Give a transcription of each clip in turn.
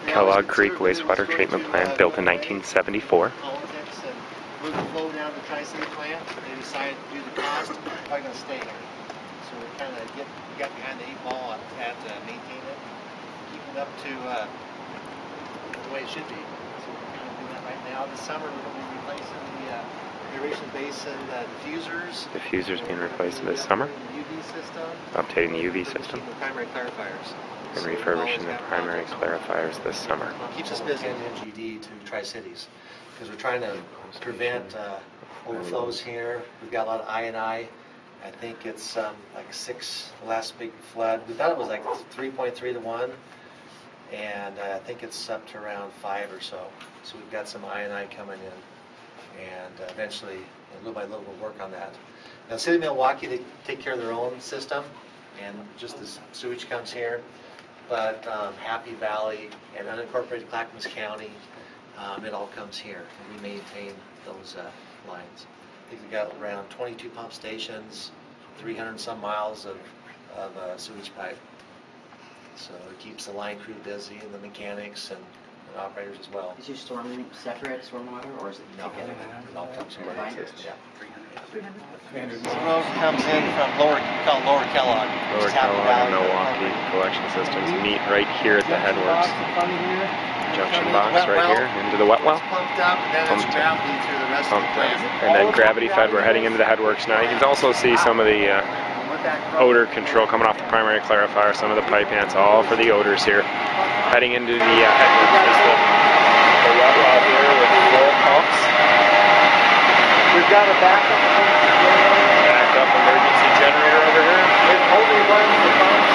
Kellogg Creek Wastewater Treatment Plant, built in 1974. Politics and move the flow down to the Tri-City plant. They decided to do the cost. Probably going to stay here. So we kind of got behind the 8 ball at maintain it, keep it up to the way it should be. So we're kind of doing that right now. This summer we're going to be replacing the aeration basin diffusers. Diffusers being replaced this summer. The UV system. Updating the UV system. The primary clarifiers. And refurbishing the primary clarifiers this summer. Keeps us busy in MGD to Tri-Cities because we're trying to prevent overflows here. We've got a lot of I&I. I think it's like 6 last big flood. We thought it was like 3.3 to 1, and I think it's up to around 5 or so. So we've got some I&I coming in, and eventually, little by little, we'll work on that. Now, the City of Milwaukee, they take care of their own system, and just the sewage comes here. But Happy Valley and unincorporated Clackamas County, it all comes here, and we maintain those lines. I think we've got around 22 pump stations, 300 some miles of sewage pipe. So it keeps the line crew busy, and the mechanics and operators as well. Is your storm separate stormwater, or is it together? It all comes from one system. Yeah. 300. This road comes in from Lower Kellogg. Lower Kellogg and Milwaukee collection systems meet right here at the headworks. Junction box right here into the wet well. Pumped up, and then it's gravity through the rest of the plant. And then gravity fed. We're heading into the headworks now. You can also see some of the odor control coming off the primary clarifier, some of the pipe ants, all for the odors here. Heading into the headworks is the wet well here with 4 pumps. We've got a backup emergency generator over here. It only runs the pumps.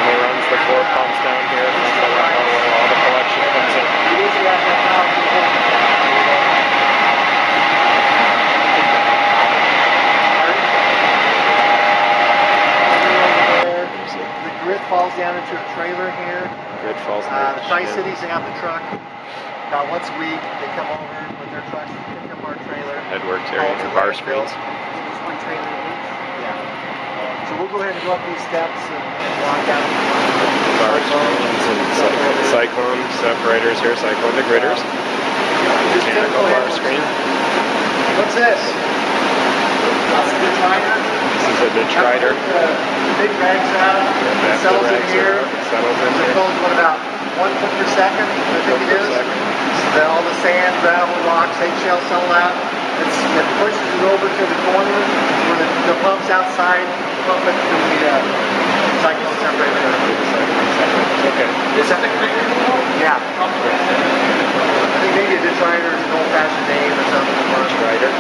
Only runs the 4 pumps down here from the wet well where all the collection comes in. You usually have to have the grid falls down into a trailer here. Grid falls The Tri-Cities, they have the truck. About once a week, they come over with their trucks and pick up our trailer. Headworks area for bar screens. Just one trailer each? Yeah. So we'll go ahead and go up these steps and walk down. Bar screens and cyclone separators here, cyclone degraders. Mechanical bar screen. What's this? That's a detriter. This is a detriter. The big rags out. It settles in here. Settles in It here. goes, what, about 1 foot per second? I think it is. So then all the sand, gravel, rocks, eggshell settle out. It pushes it over to the corner where the pump's outside. Pump it to the cyclone separator. Okay. Is that the Yeah. I think maybe a detriter is an old-fashioned name or something. Detriter.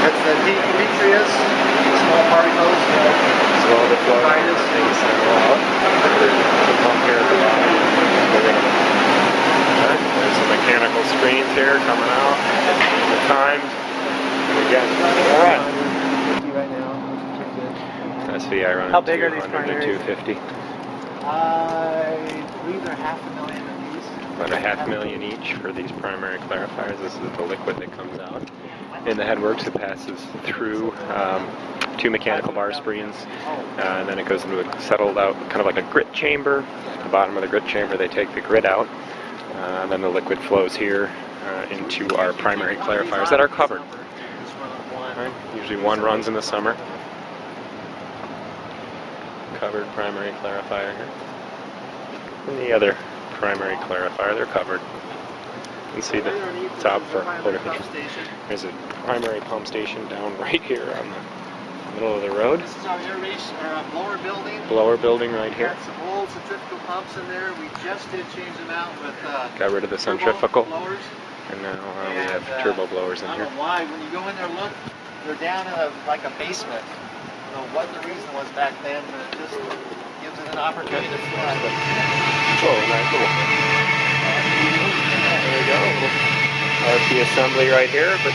That's the Demetrius, the small party hose. So all the flow things settle out. The pump here at the bottom. Okay. There's some mechanical screens here coming out. The timed. And again. Alright. Right now, which is pretty good. SVI running How big are these 200 to 250. I believe they're $500,000 of these. About $500,000 each for these primary clarifiers. This is the liquid that comes out in the headworks. It passes through 2 mechanical bar screens, and then it goes into a settled out, kind of like a grit chamber. At the bottom of the grit chamber, they take the grit out, and then the liquid flows here into our primary clarifiers that are covered. Right. Usually 1 runs in the summer. Covered primary clarifier here. And the other primary clarifier, they're covered. You can see the top for odor control. There's a primary pump station down right here on the middle of the road. This is our aeration, our blower building. Blower building right here. Got some old centrifugal pumps in there. We just did change them out with got rid of the centrifugal. blowers. And now we have turbo blowers in I here. don't know why. When you go in there, look, they're down in like a basement. I don't know what the reason was back then, but it just gives it an opportunity to fly. Oh, nice little. There we go. RP assembly right here, but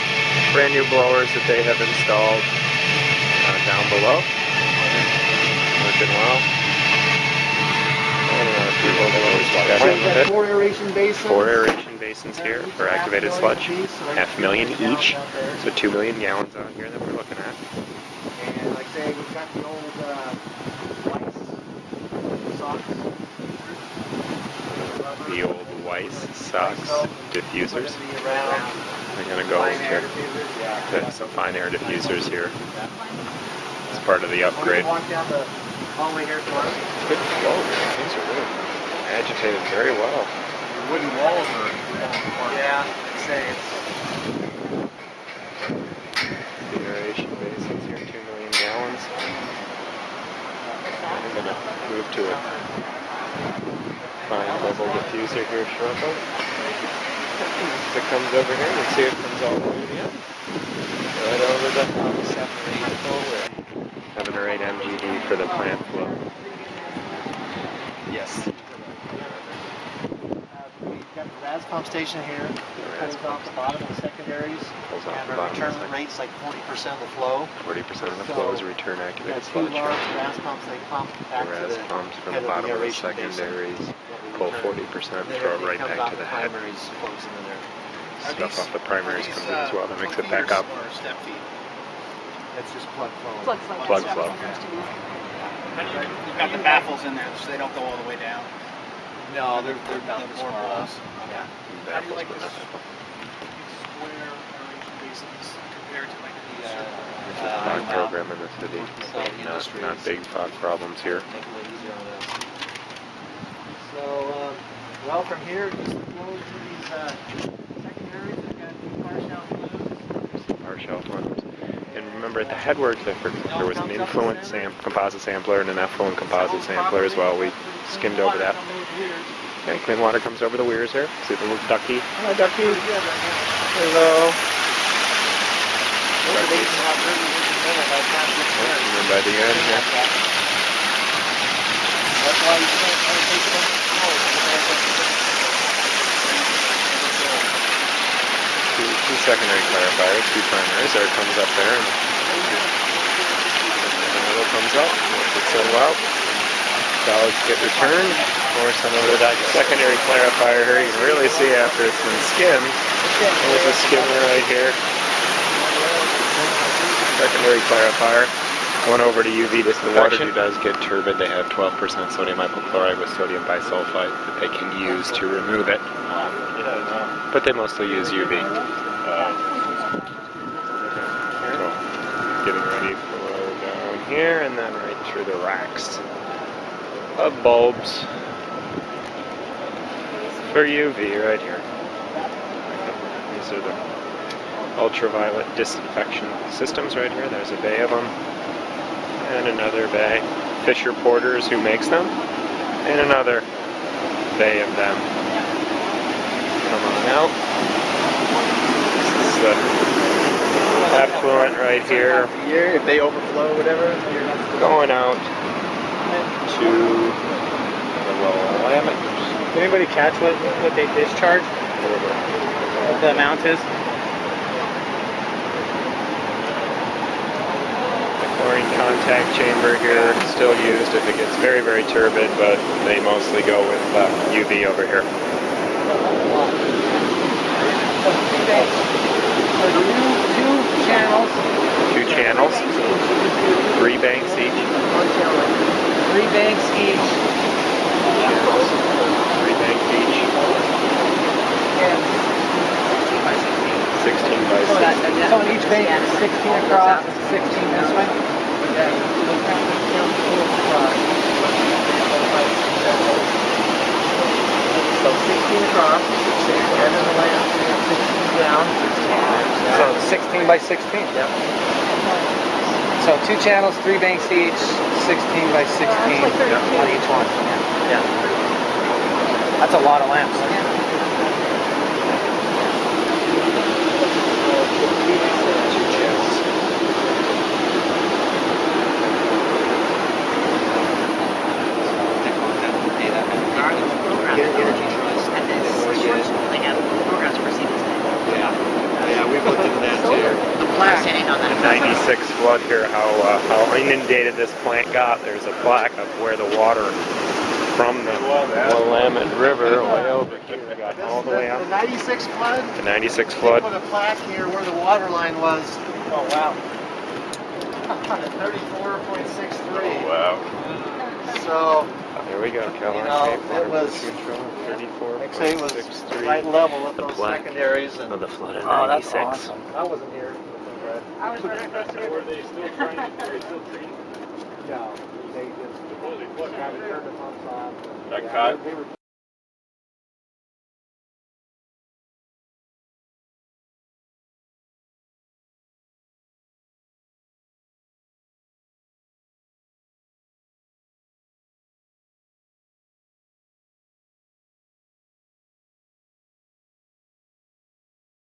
brand new blowers that they have installed down below. Working well. And 4 aeration basins. 4 aeration basins here for activated sludge. $500,000 each, so 2 million gallons out here that we're looking at. And like I say, we've got the old white socks. The old white ice, socks, diffusers. Be around. I'm going to go Fine air to diffusers, fit some fine air diffusers here. It's part of the upgrade. Walk down the hallway here for us. Good flow here. Things are really agitated very well. The wooden walls are. Yeah, I'd say it's. The aeration basins here, 2 million gallons. I'm going to move to a fine bubble diffuser here shortly. If it comes over here, you see it comes all the way in. Right over the 7 or 8 MGD for the plant flow. Yes. We've got the RAS pump station here. It pulls off the bottom of the secondaries. Pulls off And the our bottom return of the rate's like 40% of the flow. 40% of the flow is return We've activated got sludge. two large RAS pumps they pump back The to RAS the pumps from head the bottom of the aeration basin. secondaries, What we pull return. 40%, And then throw it everything right comes back off to the the head. primaries flows into there. Stuff off the primaries comes in as well to mix it back up. Or step feed? That's just plug flow. Plug flow. You've got the baffles in there, so they don't go all the way down. No, they're about The this bore far holes. off. Yeah. How do you like this square aeration basins compared to like The, the Fog program in the city. So Not big fog problems here. Take it a little easier on us. So, well, from here, just flows to these secondaries. We've got Our shelf ones. And remember, at the headworks, there was an influent composite sampler and an effluent composite sampler as well. We skimmed over that. Okay, clean water comes over the weirs here. See the little ducky? Hello, ducky. Hello. And then by the end, yeah. That's why you can't take it on Two secondary clarifiers, 2 primaries. There it comes up there. And the middle comes up. Once it's settled out, solids get returned. Or some of that secondary clarifier here. You can really see after it's been skimmed. There's a skimmer right here. Secondary clarifier. One over to UV disinfection. The water does get turbid. They have 12% sodium hypochlorite with sodium bisulfite that they can use to remove it. But they mostly use UV. So, getting ready for down here and then right through the racks of bulbs for UV right here. These are the ultraviolet disinfection systems right here. There's a bay of them. And another bay. Fisher Porters, who makes them. And another bay of them. Come on out. This is the effluent right here. If they overflow, whatever. Going out to the low limit. Did anybody catch what they discharge? What the amount is? Chlorine contact chamber here, still used if it gets very, very turbid, but they mostly go with UV over here. Two channels. 2 channels, 3 banks each. 3 banks each. 3 banks each. 16 by 16. So each bank is 16 across, 16 this way. So 16 across, and then the lamp, 16 down. So 16 by 16. Yep. So 2 channels, 3 banks each, 16 by 16 on each one. Yeah. That's a lot of lamps. Yeah, we've looked into that too. The plaque on that. 96 flood here, how inundated this plant got. There's a plaque of where the water from the Willamette River way over here got all the way up. The 96 flood? The 96 They flood. put a plaque here where the water line was. Oh, wow. 34.63. Wow. So, There we go, Kellogg Creek it Water was, Control, like I say, it was 34.63. right level with The those plaque secondaries. And, of the flood in oh, that's 96. awesome. I wasn't here. But, I was right across the Were river. they still trying to, were they still treating? no, they just Holy kind of turned the pumps off. That cut? They were